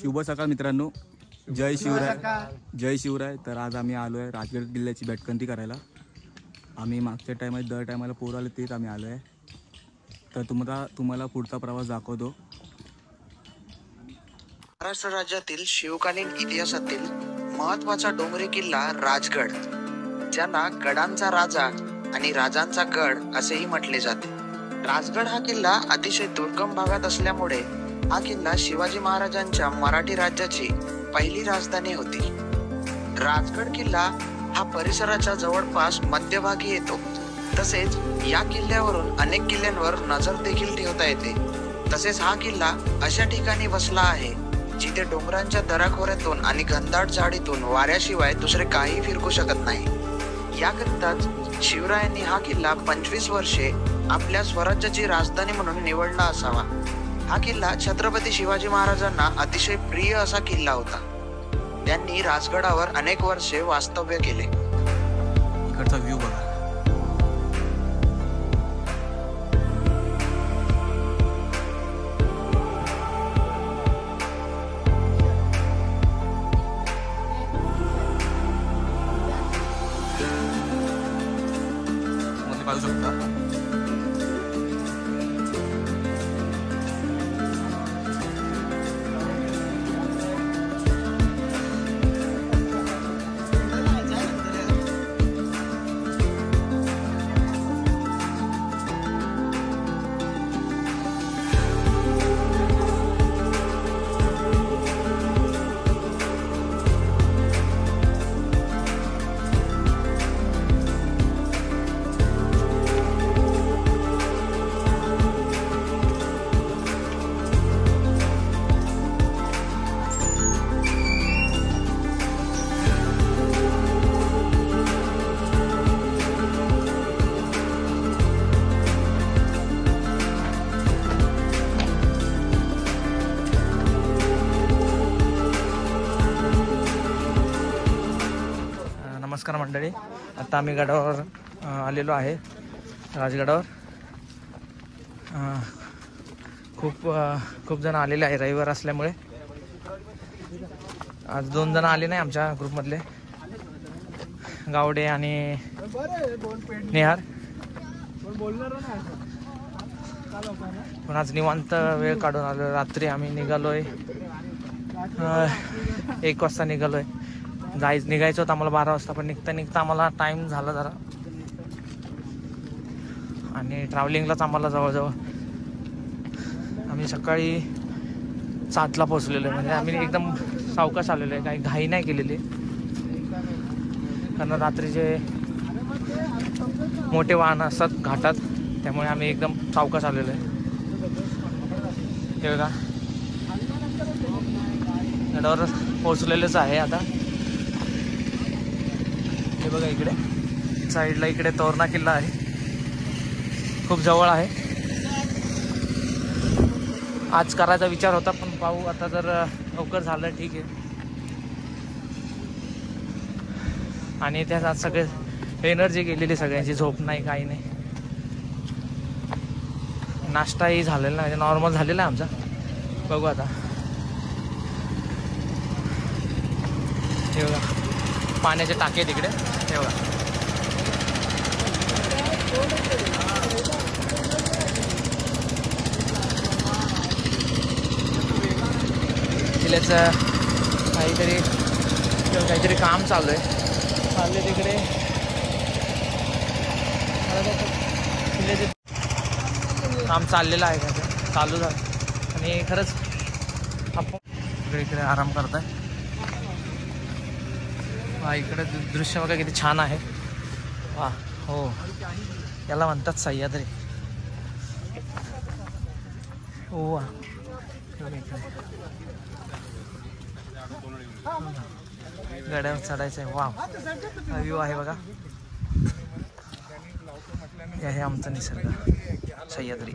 शुभ सकाळ मित्रांनो, जय शिवराय. जय शिवराय. तर आज आम्ही आलो आहे राजगड किल्ल्याची भेटकंती करायला. आम्ही मागच्या टायमात दर टायमाला पोर आले तेच आम्ही आलो आहे. तर तुम्हाला पुढचा प्रवास दाखवतो. महाराष्ट्र राज्यातील शिवकालीन इतिहासातील महत्त्वाचा डोंगरी किल्ला राजगड, ज्याला गडांचा राजा आणि राजांचा गड असेही म्हटले जाते. राजगड हा किल्ला अतिशय दुर्गम भागात असल्यामुळे हा किल्ला शिवाजी महाराजांच्या मराठी राज्याची पहिली राजधानी होती. राजगड किल्ला हा परिसराच्या जवळपास मध्यभागी येतो. तसेच या किल्ल्यावरून अनेक किल्ल्यांवर नजर देखील ठेवता येते. तसेच हा किल्ला अशा ठिकाणी वसला आहे जिथे डोंगरांच्या दराखोऱ्यातून आणि घनदाट झाडीतून वाऱ्याशिवाय दुसरे काही फिरकू शकत नाही. याकरिताच शिवरायांनी हा किल्ला 25 वर्षे आपल्या स्वराज्याची राजधानी म्हणून निवडला असावा. हा किल्ला छत्रपती शिवाजी महाराजांना अतिशय प्रिय असा किल्ला होता. त्यांनी राजगडावर अनेक वर्षे वास्तव्य केले. इकडचा व्ह्यू बघा. पाहू शकता. नमस्कार मंडळी, आता आम्ही गडावर आलेलो आहे. राजगडावर खूप जण आलेले आहे. रविवार असल्यामुळे आज 2 जण आले नाही आमच्या ग्रुपमधले, गावडे आणि नेहार. पण आज निवांत वेळ काढून आलो. रात्री आम्ही निघालोय 1 वाजता निघालोय. निघायचं होतं आम्हाला 12 वाजता, पण निघता आम्हाला टाइम झाला जरा. आणि ट्रॅव्हलिंगलाच आम्हाला जवळजवळ आम्ही सकाळी 7ला पोहोचलेलो आहे. म्हणजे आम्ही एकदम सावकाश आलेलो आहे, काही घाई नाही केलेली. कारण रात्रीचे मोठे वाहन असतात घाटात, त्यामुळे आम्ही एकदम सावकाश आलेलो आहे. हे बघा, गडावर पोहोचलेलेच आहे आता. हे बघा, इकडे साईडला इकडे तोरणा किल्ला आहे, खूप जवळ आहे. आज करायचा विचार होता, पण पाहू आता, जर लवकर झालं ठीक आहे. आणि त्यात आज सगळे एनर्जी गेलेली, सगळ्यांची झोप नाही, काही नाही. नाश्ताही झालेला नाही, म्हणजे नॉर्मल झालेला आहे आमचा. बघू आता. हे बघा, पाण्याचे टाके तिकडे. हे बघा, किल्ल्याचं काहीतरी काम चालू आहे. चालले तिकडे किल्ल्याचे काम चाललेलं आहे का, चालू झालं. आणि खरंच आपण इकडे आराम करताय. वा, इकडे दृश्य बघा किती छान आहे. वा, हो, याला म्हणतात सह्याद्री. हो, वा, गड्यावर चढायचं आहे. वा, हा व्ह्यू आहे बघा. हे आहे आमचा निसर्ग, सह्याद्री.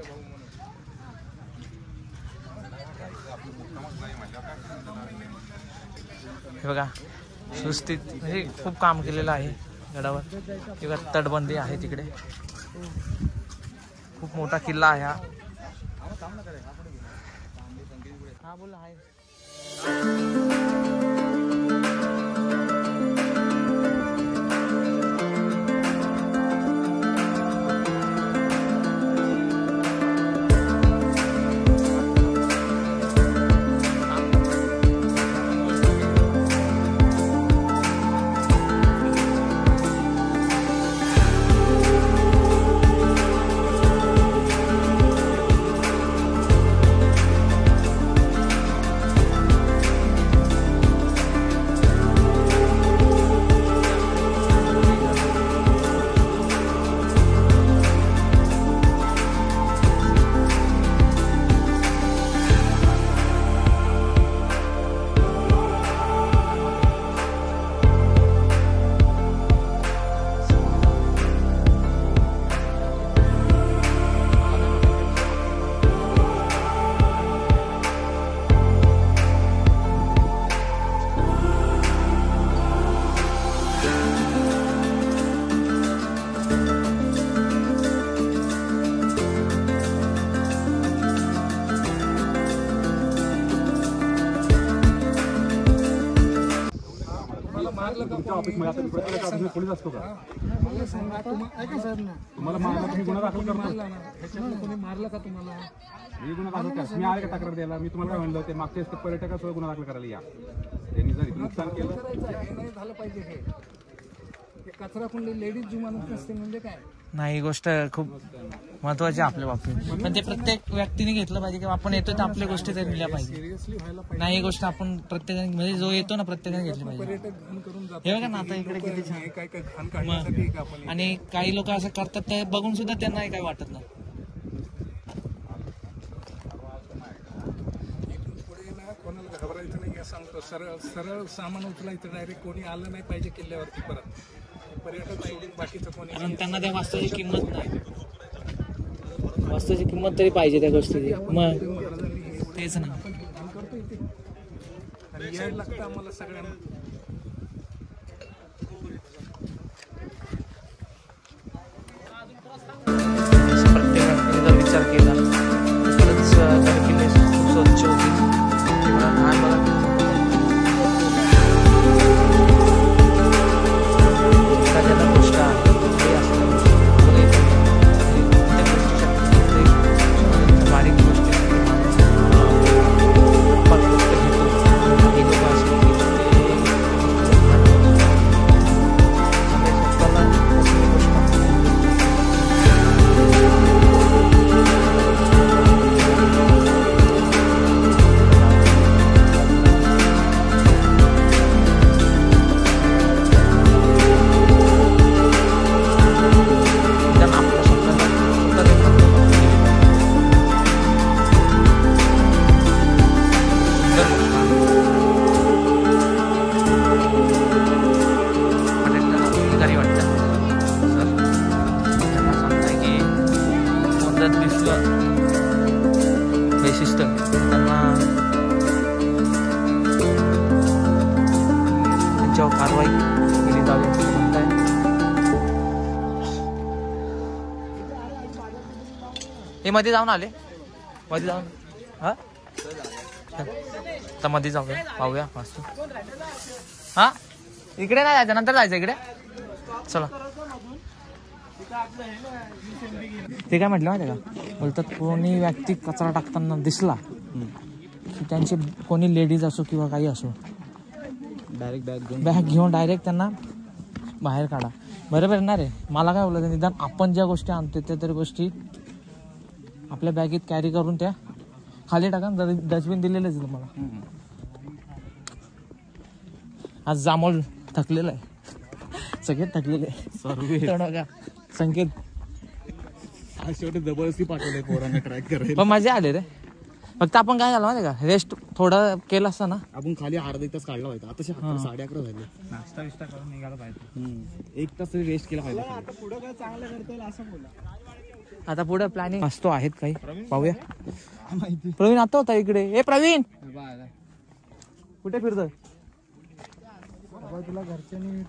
हे बघा, सुस्थित म्हणजे खूप काम केलेलं आहे गडावर. किंवा तटबंदी आहे तिकडे. खूप मोठा किल्ला आहे हा. हा बोला आहे. पोलीस असतो का? तुम्हाला मारला तुम्ही गुन्हा दाखल करणार? कोणी मारलं का तुम्हाला? मी गुन्हा दाखल कर, मी आले का तक्रार द्यायला? मी तुम्हाला काय म्हणलं होते मागच्या पर्यटकासह गुन्हा दाखल करायला या. त्यांनी जर इथं नुकसान केलं हे नाही झालं पाहिजे. हे कचरा कुंडी लेडीज जी माणूस नसते म्हणजे काय? नाही, गोष्ट खूप महत्वाची आहे आपल्या बाबतीत. पण ते प्रत्येक व्यक्तीने घेतलं पाहिजे की आपण येतो तर आपल्या गोष्टी तरी दिल्या पाहिजे. सिरियसली व्हायला पाहिजे. नाही, ही गोष्ट आपण प्रत्येकाने म्हणजे जो येतो ना प्रत्येकाने घेतली पाहिजे. पर्यटक घाण करून जातात. हे बघा ना आता इकडे किती छान. हे काय काय घाण काढण्यासाठी का आपण आणि काही लोक असं करतात ते बघून सुद्धा त्यांना काही वाटत नाही. पुढे ना कोणाला घाबरायचं नाही हे सांगतो. सरळ सरळ सामान उचलायचं, डायरेक्ट कोणी आलं नाही पाहिजे किल्ल्यावरती परत. पर्यटक सोडून बाकीचं कोणी कारण त्यांना त्या वास्तूची किंमत नाही. वास्तूची किंमत तरी पाहिजे त्या गोष्टीची. मग तेच ना. काम करतो इथे आणि यायला लागतं आम्हाला सगळ्यांना. प्रत्येक व्यक्तीने जर विचार केला तरच किल्ले खूप स्वच्छ होतील. लहान बघा एखाद्याला गोष्ट आहे ते असं त्या गोष्टीसाठी बारीक गोष्टी आपण गोष्ट घेतो. काही लोक असे की स्वतःला गोष्ट अधिकारी वाटतात. सर त्यांना सांगताय की कोणतं दिसलं वैशिष्ट्य त्यांना त्यांच्यावर कारवाई केली जावी असं म्हणताय. हे मध्ये जाऊन आले, मध्ये जाऊन आता मध्ये जाऊया, पाहूया वास्तू. हा इकडे नाही जायचं, नंतर जायचं इकडे. चला. ते काय म्हटलं माहिती का, बोलतात कोणी व्यक्ती कचरा टाकताना दिसला की त्यांचे कोणी लेडीज असो किंवा काही असो डायरेक्ट बॅग घेऊन डायरेक्ट त्यांना बाहेर काढा. बरोबर ना रे. मला काय बोललं, निदान आपण ज्या गोष्टी आणतो त्या तरी गोष्टी आपल्या बॅगेत कॅरी करून त्या खाली टाका. डस्टबिन दिलेलंच तुम्हाला. आज जामोल थकलेला आहे, सगळे थकलेले आहे. संकेत शेवटी जबरदस्ती पाठवलंय पोरांना ट्रॅक करायला. पण मजा आले रे. फक्त आपण काय झालं माहिती का, रेस्ट थोडं केलं असतं ना. आपण खाली अर्धा एक तास काढला पाहिजे. आता 11:30 झाले. नाश्ता विस्ता करून निघाला पाहिजे. 1 तास तरी रेस्ट केला पाहिजे. पुढे काय चांगलं करता येईल असं बोला. आता पुढे प्लॅनिंग असतो आहेत काही, पाहूया. प्रवीण आता होता इकडे. ए प्रवीण कुठे फिरतोय? तुला घरच्यांनी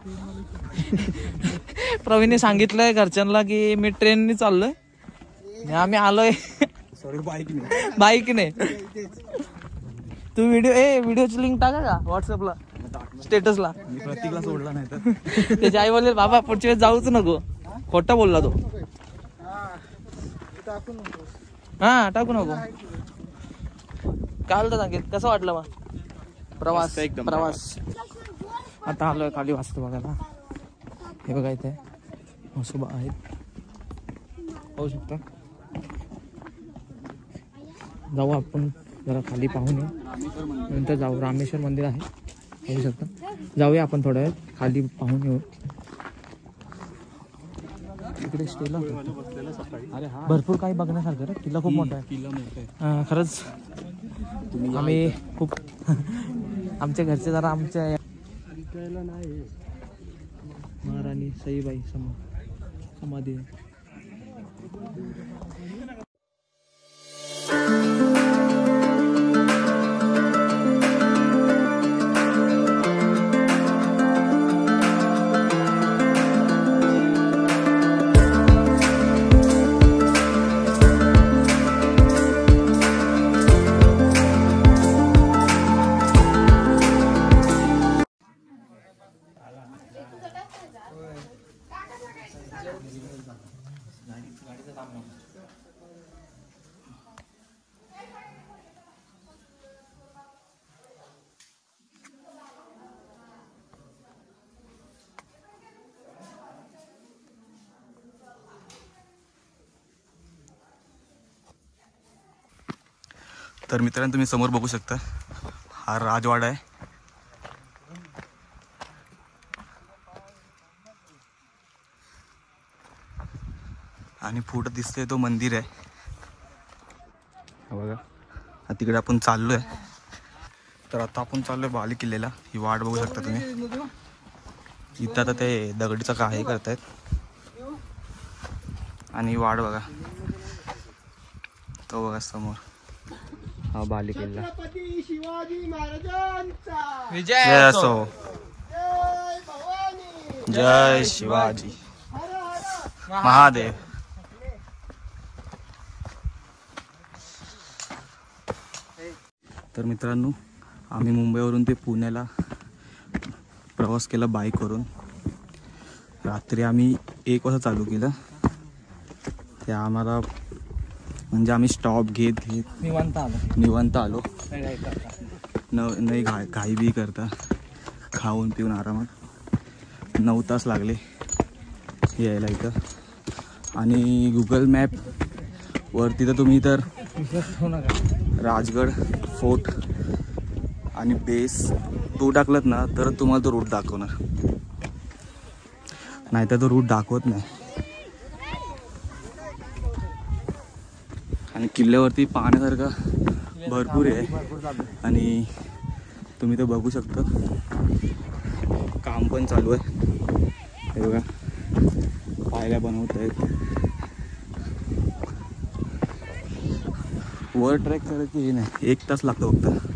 प्रवीणने सांगितलंय घरच्यांना की मी ट्रेनने चाललोय, आम्ही आलोय सॉरी बाईकने. बाईकने. तू व्हिडिओची लिंक टाका का व्हॉट्सअपला स्टेटसला. मी प्रतीकला सोडला नाही तर त्याची आई बोलले बाबा पुढच्या वेळेस जाऊच नको. खोटा बोलला तो. हा टाकू नको. काय होतं सांगेल कसं वाटलं मग प्रवास? एकदम प्रवास आता आलोय खाली वाचतो बघायला. हे बघा इथे म्हसोबा आहेत पाहू शकता. जाऊ आपण जरा खाली पाहून येऊ नंतर जाऊ. रामेश्वर मंदिर आहे पाहू शकता. जाऊया आपण थोड्या वेळ खाली पाहून येऊ. इकडे स्टेला अरे हा भरपूर काही बघण्यासारखं रे. किल्ला खूप मोठा आहे. किल्ला मोठा आहे. खरंच आम्ही खूप आमच्या घरचे जरा आमच्या महाराणी सईबाई समाधी आहे. तर मित्रांनो तुम्ही समोर बघू शकता हा राजवाडा आहे. आणि पुढं दिसतंय तो मंदिर आहे. हा बघा हा तिकडे आपण चाललोय. तर आता आपण चाललोय बाली किल्ल्याला. ही वाट बघू शकता तुम्ही. इथं आता ते दगडीचं काय करतायत आणि वाट बघा तो बघा समोर हा बाली किल्ला. शिवाजी महाराजांचा विजय असो. जय शिवाजी महादेव. तर मित्रांनो आम्ही मुंबईवरून ते पुण्याला प्रवास केला बाईकवरून. रात्री आम्ही 1 वाजता चालू केलं. ते आम्हाला म्हणजे आम्ही स्टॉप घेत निवांत आलो. नाही घाई बी करता खाऊन पिऊन आरामात 9 तास लागले यायला इथं. आणि गुगल मॅप वरती तर तुम्ही तर राजगड फोर्ट आणि बेस तो टाकलात ना तर तुम्हाला तो रूट दाखवणार. नाहीतर तो रूट दाखवत नाही. आणि किल्ल्यावरती पाहण्यासारखं भरपूर आहे. आणि तुम्ही तर बघू शकता काम पण चालू आहे. हे बघा पायऱ्या बनवत आहेत. वर ट्रेक करायची हे नाही 1 तास लागतो फक्त.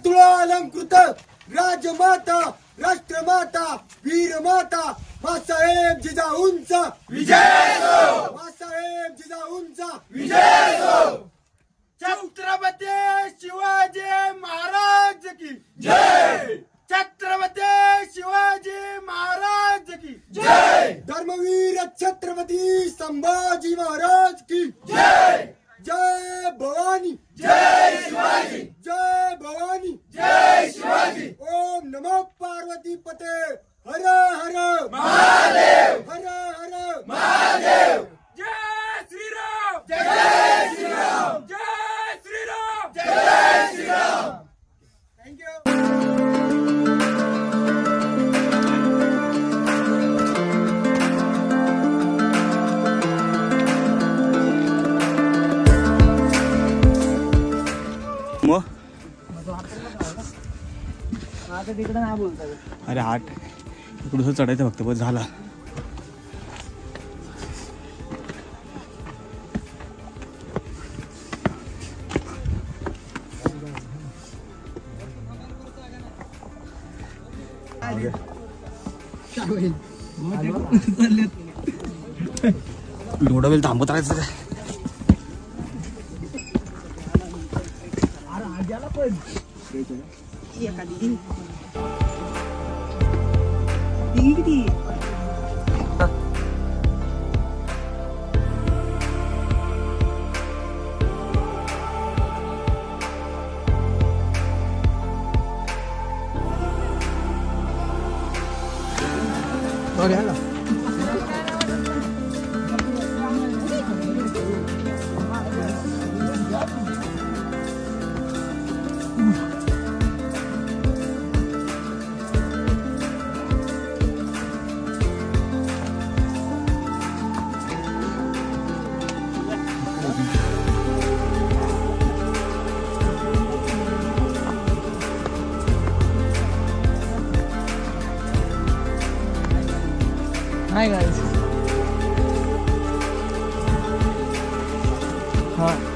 तुळा अलंकृत राजमाता राष्ट्रमाता वीरमाता मासाहेब जिजाऊंचा विजय असो. मासाहेब जिजाऊंचा विजय असो. छत्रपती शिवाजी महाराज की जय. छत्रपती शिवाजी महाराज की जय. धर्मवीर छत्रपती संभाजी महाराज की जय. जय भवानी जय शिवाजी. जय भवानी जय शिवाजी. ओम नमो पार्वती पते हर हर महादेव. हर हर महादेव. जय श्रीराम. जय श्रीराम. जय श्रीराम. जय श्रीराम. थँक्यू. मग आता तिकडे नाही बोलता. अरे हाट इकडून चढायचं फक्त बस झाला. एवढा वेळ थांबत राहायचं काय. Hi guys. हाँ